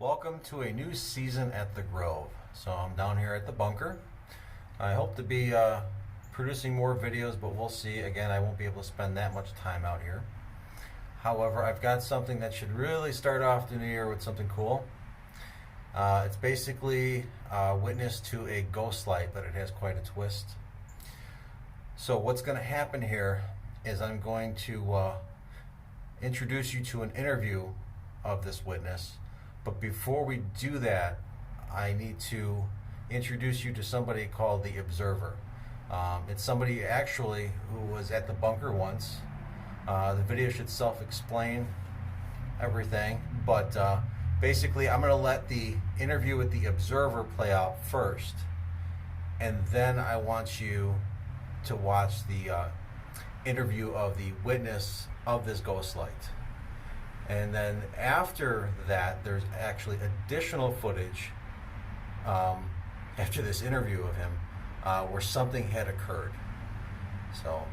Welcome to a new season at the Grove. So I'm down here at the bunker. I hope to be producing more videos, but we'll see. Again, I won't be able to spend that much time out here. However, I've got something that should really start off the new year with something cool. It's basically a witness to a ghost light, but it has quite a twist. So what's going to happen here is I'm going to introduce you to an interview of this witness. But before we do that, I need to introduce you to somebody called the Observer. It's somebody actually who was at the bunker once. The video should self-explain everything, but basically I'm going to let the interview with the Observer play out first, and then I want you to watch the interview of the witness of this ghost light. And then after that, there's actually additional footage after this interview of him where something had occurred. So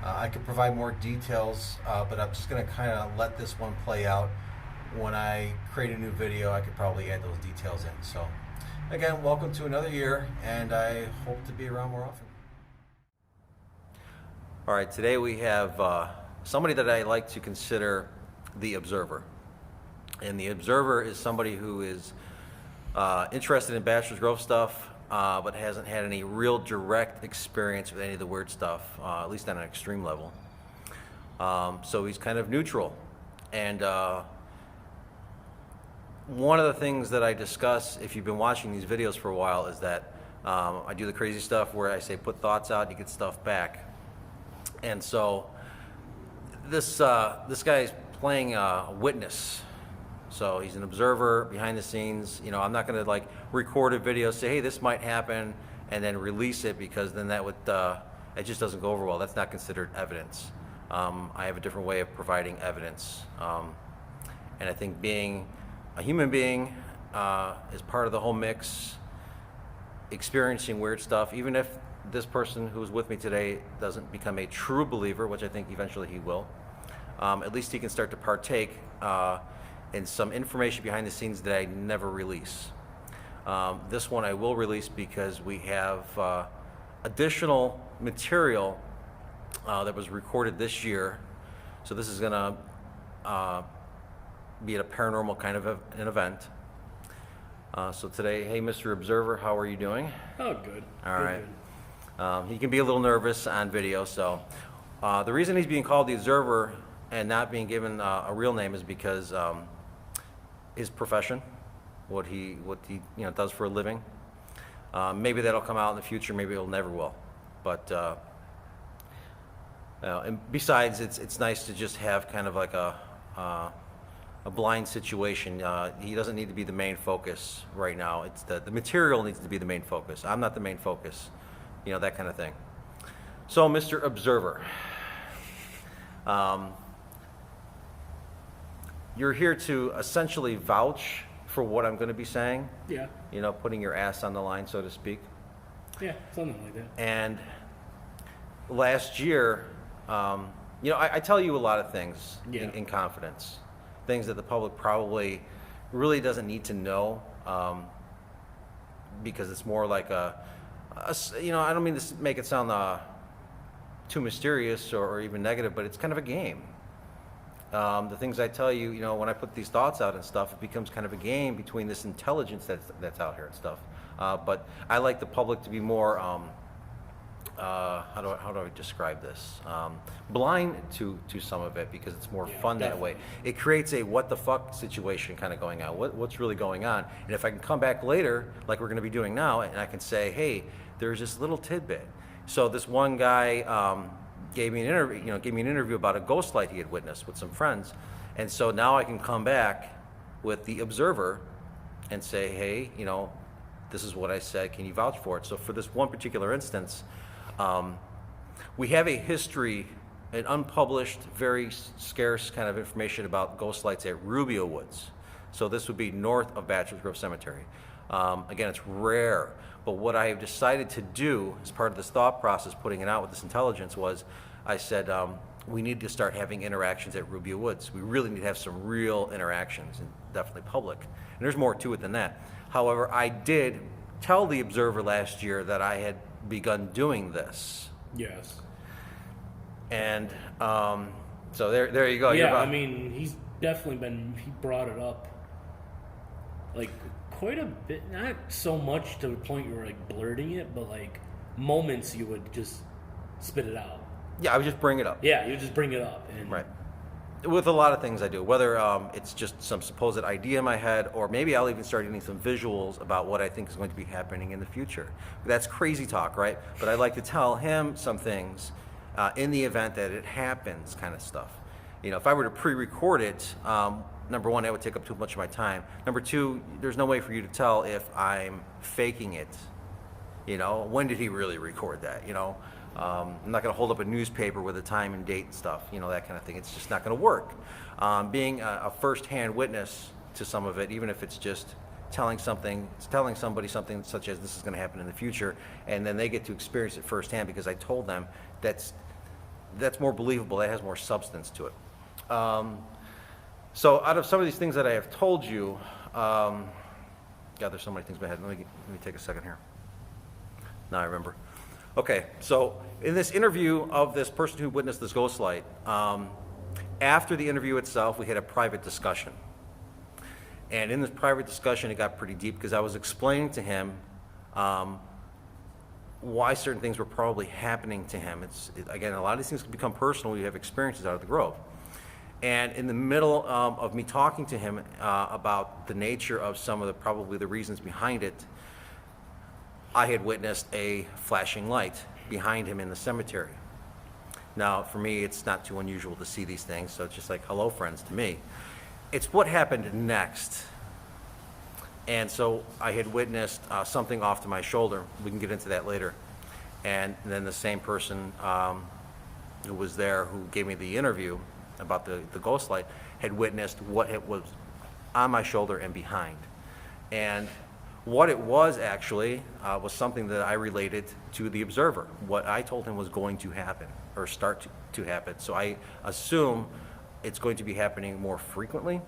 I could provide more details, but I'm just going to kind of let this one play out. When I create a new video, I could probably add those details in. So again, welcome to another year, and I hope to be around more often. All right, today we have somebody that I like to consider the Observer. And the Observer is somebody who is interested in Bachelors Grove stuff, but hasn't had any real direct experience with any of the weird stuff, at least on an extreme level. So he's kind of neutral. And one of the things that I discuss, if you've been watching these videos for a while, is that I do the crazy stuff where I say put thoughts out and you get stuff back. And so this guy is playing a witness. So he's an observer behind the scenes. You know, I'm not going to like record a video, say, hey, this might happen, and then release it, because then that would, it just doesn't go over well. That's not considered evidence. I have a different way of providing evidence. And I think being a human being is part of the whole mix, experiencing weird stuff, even if this person who's with me today doesn't become a true believer, which I think eventually he will. At least he can start to partake in some information behind the scenes that I never release. This one I will release because we have additional material that was recorded this year. So this is going to be at a paranormal kind of an event. So today, hey, Mr. Observer, how are you doing? Oh, good. All good, right. Good. He can be a little nervous on video, so the reason he's being called the Observer and not being given a real name is because his profession, what he does for a living. Maybe that'll come out in the future. Maybe it'll never will. But and besides, it's nice to just have kind of like a blind situation. He doesn't need to be the main focus right now. It's the material needs to be the main focus. I'm not the main focus. You know, that kind of thing. So, Mr. Observer, you're here to essentially vouch for what I'm going to be saying. Yeah. You know, putting your ass on the line, so to speak. Yeah, something like that. And last year, you know, I tell you a lot of things in confidence, things that the public probably really doesn't need to know, because it's more like you know, I don't mean to make it sound too mysterious or even negative, but it's kind of a game. The things I tell you, you know, when I put these thoughts out and stuff, it becomes kind of a game between this intelligence that's out here and stuff. But I like the public to be more, how do I describe this? Blind to some of it, because it's more fun definitely. that way. It creates a what the fuck situation kind of going on. What's really going on? And if I can come back later, like we're going to be doing now, and I can say, hey, there's this little tidbit. So this one guy gave me an interview about a ghost light he had witnessed with some friends, and so now I can come back with the Observer and say, hey, you know, this is what I said. Can you vouch for it? So for this one particular instance, we have a history, an unpublished, very scarce kind of information about ghost lights at Rubio Woods. So this would be north of Bachelors Grove Cemetery. Again, it's rare, but what I have decided to do as part of this thought process, putting it out with this intelligence, was I said, we need to start having interactions at Rubio Woods. We really need to have some real interactions, and definitely public. And there's more to it than that. However, I did tell the Observer last year that I had begun doing this. Yes. And so there you go. Yeah, I mean, he's definitely he brought it up, like, quite a bit. Not so much to the point you were, like, blurting it, but, like, moments you would just spit it out. Yeah, I would just bring it up. Yeah, you would just bring it up. And Right. With a lot of things I do, whether it's just some supposed idea in my head, or maybe I'll even start getting some visuals about what I think is going to be happening in the future. That's crazy talk, right? But I like to tell him some things in the event that it happens, kind of stuff. You know, if I were to pre-record it, number one, that would take up too much of my time. Number two, there's no way for you to tell if I'm faking it. You know, when did he really record that? You know, I'm not going to hold up a newspaper with a time and date and stuff, you know, that kind of thing. It's just not going to work. Being a first-hand witness to some of it, even if it's just telling somebody something such as this is going to happen in the future, and then they get to experience it firsthand because I told them, that's more believable. That has more substance to it. So out of some of these things that I have told you, God, there's so many things in my head. Let me take a second here. Now I remember. Okay, so in this interview of this person who witnessed this ghost light, after the interview itself, we had a private discussion. And in this private discussion, it got pretty deep because I was explaining to him why certain things were probably happening to him. Again, a lot of these things can become personal when you have experiences out of the Grove. And in the middle of me talking to him about the nature of some of probably the reasons behind it, I had witnessed a flashing light behind him in the cemetery. Now, for me, it's not too unusual to see these things, so it's just like, hello, friends, to me. It's what happened next. And so I had witnessed something off to my shoulder. We can get into that later. And then the same person who was there, who gave me the interview about the ghost light, had witnessed what it was on my shoulder and behind. And what it was actually was something that I related to the Observer. What I told him was going to happen, or start to happen. So I assume it's going to be happening more frequently,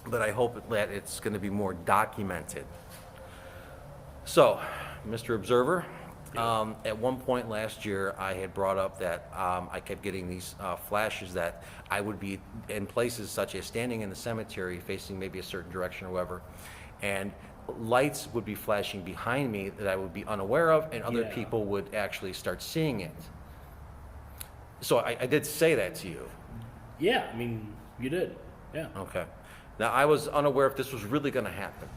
but I hope that it's going to be more documented. So, Mr. Observer, at one point last year, I had brought up that I kept getting these flashes that I would be in places such as standing in the cemetery, facing maybe a certain direction or whatever, and lights would be flashing behind me that I would be unaware of, and other people would actually start seeing it. So I did say that to you. Yeah, I mean, you did. Yeah. Okay. Now, I was unaware if this was really going to happen.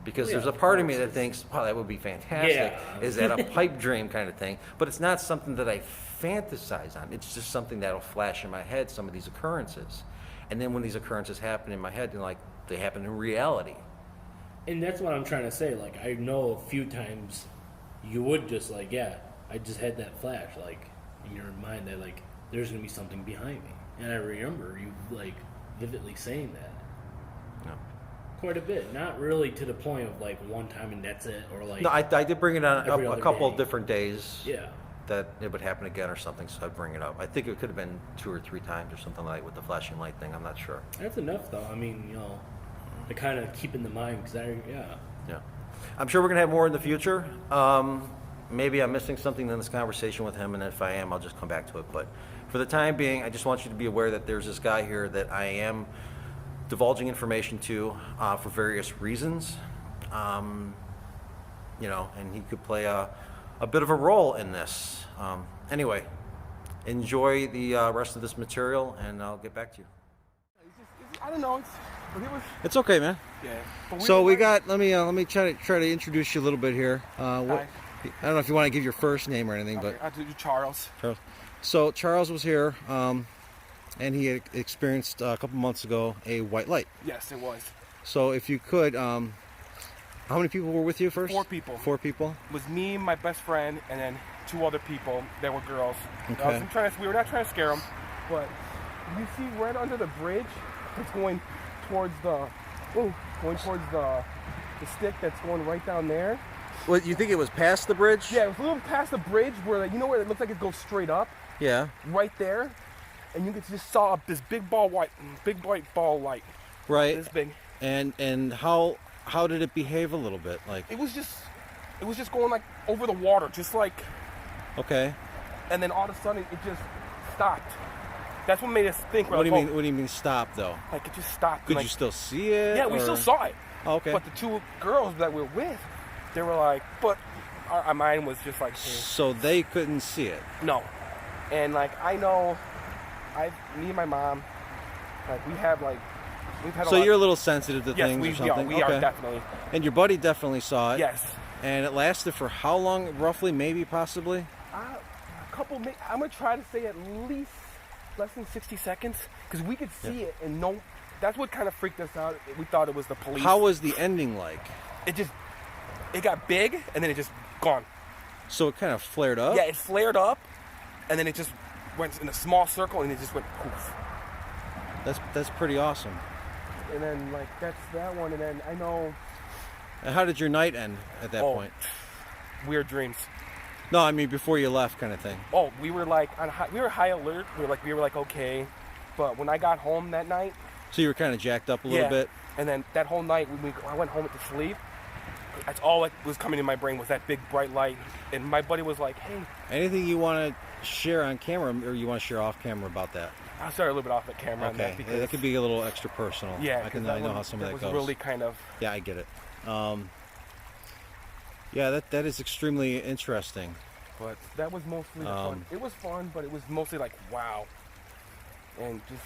Because there's a part of me that thinks, wow, that would be fantastic. Yeah. Is that a pipe dream kind of thing? But it's not something that I fantasize on. It's just something that'll flash in my head, some of these occurrences. And then when these occurrences happen in my head, they happen in reality. And that's what I'm trying to say. Like, I know a few times you would just like, yeah, I just had that flash, like, in your mind that, like, there's going to be something behind me. And I remember you, like, vividly saying that. No. Quite a bit. Not really to the point of, like, one time and that's it, or, like... No, I did bring it on a couple day. of different days. Yeah. That it would happen again or something, so I'd bring it up. I think it could have been 2 or 3 times or something like with the flashing light thing. I'm not sure. That's enough, though. I mean, you know, to kind of keep in the mind, because Yeah. I'm sure we're going to have more in the future. Maybe I'm missing something in this conversation with him, and if I am, I'll just come back to it. But for the time being, I just want you to be aware that there's this guy here that I am divulging information to for various reasons. You know, and he could play a bit of a role in this. Anyway, enjoy the rest of this material, and I'll get back to you. I don't know. It's okay, man. Yeah. So we got. Let me try to introduce you a little bit here. I don't know if you want to give your first name or anything, but I'll do Charles. Charles. So Charles was here, and he had experienced a couple months ago a white light. Yes, it was. So if you could, how many people were with you first? 4 people. 4 people. It was me, my best friend, and then 2 other people that were girls. Okay. We were not trying to scare them, but you see right under the bridge, it's going towards the stick that's going right down there. Well, you think it was past the bridge? Yeah, it was a little past the bridge where, like, you know where it looks like it goes straight up? Yeah. Right there. and you just saw this big bright ball light. Right. This big. And how did it behave a little bit? Like It was just going like over the water, just like. Okay. And then all of a sudden it just stopped. That's what made us think. What do you mean? What do you mean stop though? Like it just stopped. Could like, you still see it? Yeah, we still saw it. Oh, okay. But the two girls that we were with, they were like, but our mind was just like, hey. So they couldn't see it. No. And like me and my mom, like we've had So you're a little sensitive to things or something? We are definitely. And your buddy definitely saw it? Yes. And it lasted for how long, roughly, maybe, possibly? A couple, I'm going to try to say at least less than 60 seconds, because we could see it and no, that's what kind of freaked us out. We thought it was the police. How was the ending like? It got big and then it just gone. So it kind of flared up? Yeah, it flared up and then it just went in a small circle and it just went poof. That's pretty awesome. And then like that's that one, and then I know. And how did your night end at that point? Weird dreams. No, I mean before you left, kind of thing. Oh, we were like we were high alert. We were like okay, but when I got home that night. So you were kind of jacked up a little bit. And then that whole night I went home to sleep. That's all that was coming in my brain was that big bright light, and my buddy was like, "Hey." Anything you want to share on camera, or you want to share off camera about that? I'll start a little bit off the camera. Okay, on that because that could be a little extra personal. Yeah, I know how some of that was goes. Really kind of. Yeah, I get it. Yeah, that is extremely interesting. But that was mostly fun. It was fun, but it was mostly like wow, and just.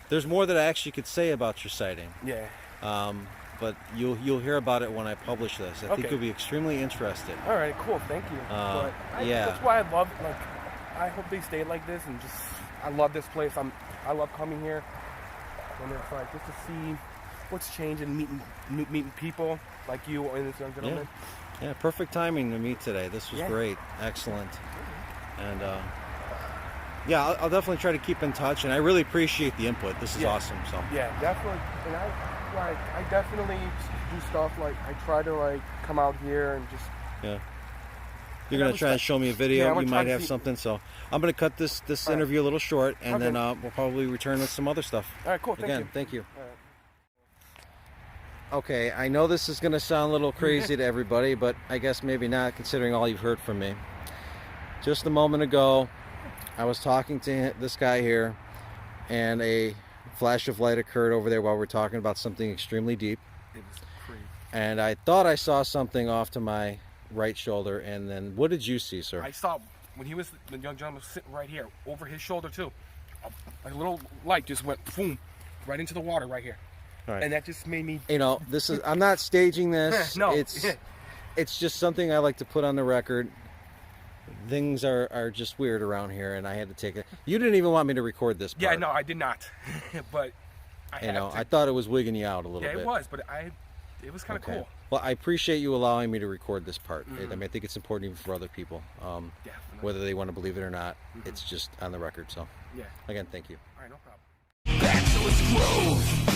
There's more that I actually could say about your sighting. Yeah. But you'll hear about it when I publish this. I think you'll be extremely interested. All right, cool. Thank you. That's why I love I hope they stay like this, and just I love this place. I love coming here, and it's like just to see what's changing, meeting people like you and this young gentleman. Yeah, perfect timing to meet today. This was great, excellent, and yeah, I'll definitely try to keep in touch, and I really appreciate the input. This is awesome. So yeah, definitely, and I definitely do stuff like I try to come out here and just You're going to try and show me a video. You might have something. So I'm going to cut this interview a little short, and then we'll probably return with some other stuff. All right, cool. Thank you. Okay, I know this is going to sound a little crazy to everybody, but I guess maybe not, considering all you've heard from me. Just a moment ago, I was talking to this guy here, and a flash of light occurred over there while we were talking about something extremely deep. It was crazy. And I thought I saw something off to my right shoulder, and then what did you see, sir? I saw when the young gentleman was sitting right here, over his shoulder too. A little light just went boom, right into the water right here. All right. And that just made me. I'm not staging this. No. It's just something I like to put on the record. Things are just weird around here, and I had to take it. You didn't even want me to record this part. Yeah, no, I did not. But I thought it was wigging you out a little bit. Yeah, it was, but it was kind of cool. Well, I appreciate you allowing me to record this part. I mean, I think it's important even for other people, whether they want to believe it or not. It's just on the record. So, again, thank you. All right, no problem. Bachelors Grove.